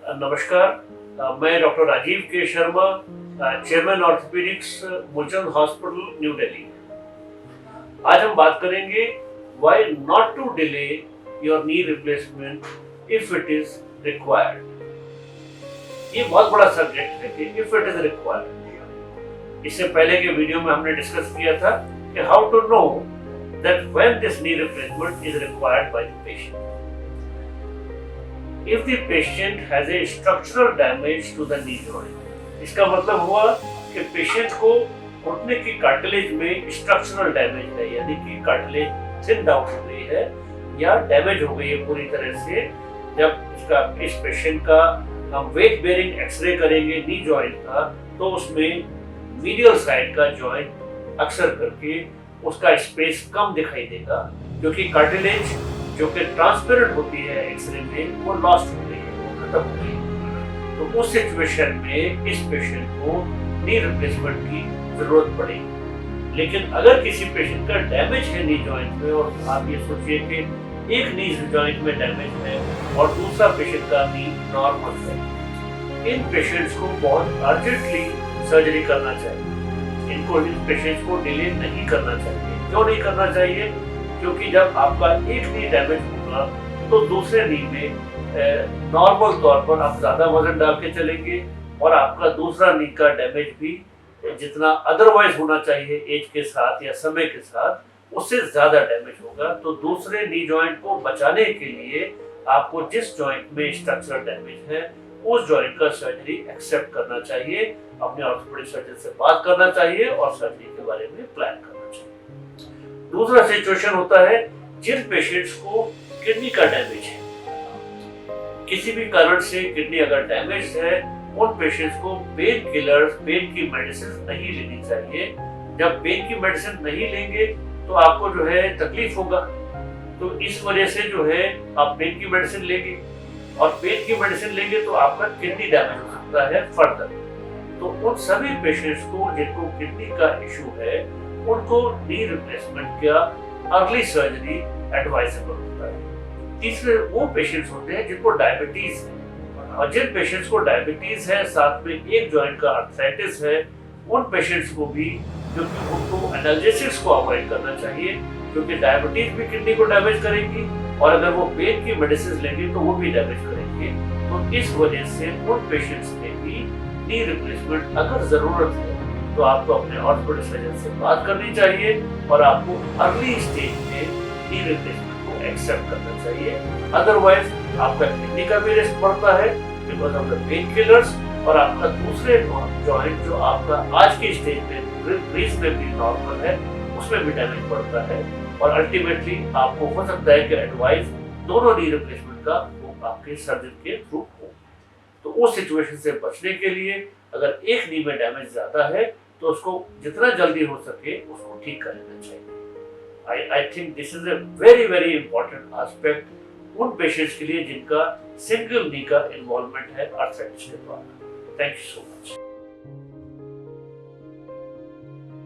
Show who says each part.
Speaker 1: नमस्कार। मैं doctor Rajiv K Sharma, chairman orthopaedics, Moolchand hospital, New Delhi. आज हम बात करेंगे why not to delay your knee replacement if it is required. ये बहुत बड़ा सब्जेक्ट है कि इफ इट इज रिक्वायर्ड। इससे पहले के वीडियो में हमने डिस्कस किया था कि how to know that when this knee replacement is required by the patient. If the patient has a structural damage to the knee joint, इसका मतलब हुआ कि पेशेंट को घुटने की कार्टिलेज में स्ट्रक्चरल डैमेज है, यानी कि कार्टिलेज थिन आउट हो गई है या डैमेज हो गई है पूरी तरह से। जब इस पेशेंट का हम वेट बेयरिंग एक्सरे करेंगे नी जॉइंट का, तो उसमें मीडियल साइड का जॉइंट अक्सर करके उसका स्पेस कम दिखाई देगा, क्योंकि कार्टिलेज जो कि ट्रांसपेरेंट होती है एक्सरे में, वो लॉस्ट हो गई है, वो खत्म हो गई है। तो उस सिचुएशन में इस पेशेंट को नी रिप्लेसमेंट की जरूरत पड़ेगी। लेकिन अगर किसी पेशेंट का डैमेज है नी जॉइंट में, और आप ये सोचिए कि एक नी जॉइंट में डैमेज है और दूसरा पेशेंट का नी नॉर्मल है, इन पेशेंट्स को बहुत अर्जेंटली सर्जरी करना चाहिए। इन पेशेंट्स को डिले नहीं करना चाहिए। क्यों नहीं करना चाहिए? क्योंकि जब आपका एक नी डैमेज होगा तो दूसरे नी में नॉर्मल तौर पर आप ज्यादा वजन डाल के चलेंगे, और आपका दूसरा नी का डैमेज भी जितना अदरवाइज होना चाहिए एज के साथ या समय के साथ, उससे ज्यादा डैमेज होगा। तो दूसरे नी जॉइंट को बचाने के लिए आपको जिस जॉइंट में स्ट्रक्चरल डैमेज है उस जॉइंट का सर्जरी एक्सेप्ट करना चाहिए, अपने ऑर्थोपेडिक सर्जन से बात करना चाहिए और सर्जरी के बारे में प्लान करना चाहिए। दूसरा सिचुएशन होता है जिन पेशेंट्स को किडनी का डैमेज है, किसी भी कारण से किडनी अगर डैमेज है, उन पेशेंट्स को पेन किलर्स, पेन की मेडिसिन नहीं लेनी चाहिए। जब पेन की मेडिसिन नहीं लेंगे तो आपको जो है तकलीफ होगा, तो इस वजह से जो है आप पेन की मेडिसिन लेंगे, और पेन की मेडिसिन लेंगे तो आपका किडनी डैमेज हो सकता है फर्दर। तो उन सभी पेशेंट्स को जिनको किडनी का इशू है, उनको नी रिप्लेसमेंट का अर्ली सर्जरी एडवाइजेबल होता है। तीसरे वो पेशेंट्स होते हैं जिनको डायबिटीज है, और जिन पेशेंट्स को डायबिटीज है साथ में एक जॉइंट का आर्थराइटिस है, उन पेशेंट्स को भी, क्योंकि उनको एनाल्जेसिक्स को अवॉइड करना चाहिए, क्योंकि डायबिटीज भी किडनी को डैमेज करेगी, और अगर वो पेन की मेडिसिन लेंगे तो वो भी डैमेज करेंगे। तो इस वजह से उन पेशेंट्स में भी नी रिप्लेसमेंट अगर जरूरत है तो आपको अपने ऑर्थोपेडिक सर्जन से बात करनी चाहिए, और आपको अर्ली स्टेज में नी रिप्लेसमेंट को एक्सेप्ट करना चाहिए। अदरवाइज आपका किडनी का भी रिस्क बढ़ता है because of the pain killers, और आपका दूसरे जॉइंट जो आपका आज के स्टेज में रीजनेबली नॉर्मल है, उसमें भी डैमेज बढ़ता है, और अल्टीमेटली आपको हो सकता है कि एडवाइस दोनों नी रिप्लेसमेंट का वो आपके सर्जन के थ्रू हो। तो उस सिचुएशन से बचने के लिए अगर एक नी में डैमेज ज्यादा है तो उसको जितना जल्दी हो सके उसको ठीक कर लेना चाहिए। I think this is a very important aspect उन पेशेंट्स के लिए जिनका सिंगल नी का इन्वॉल्वमेंट है आर्थराइटिस के द्वारा। Thank you so much.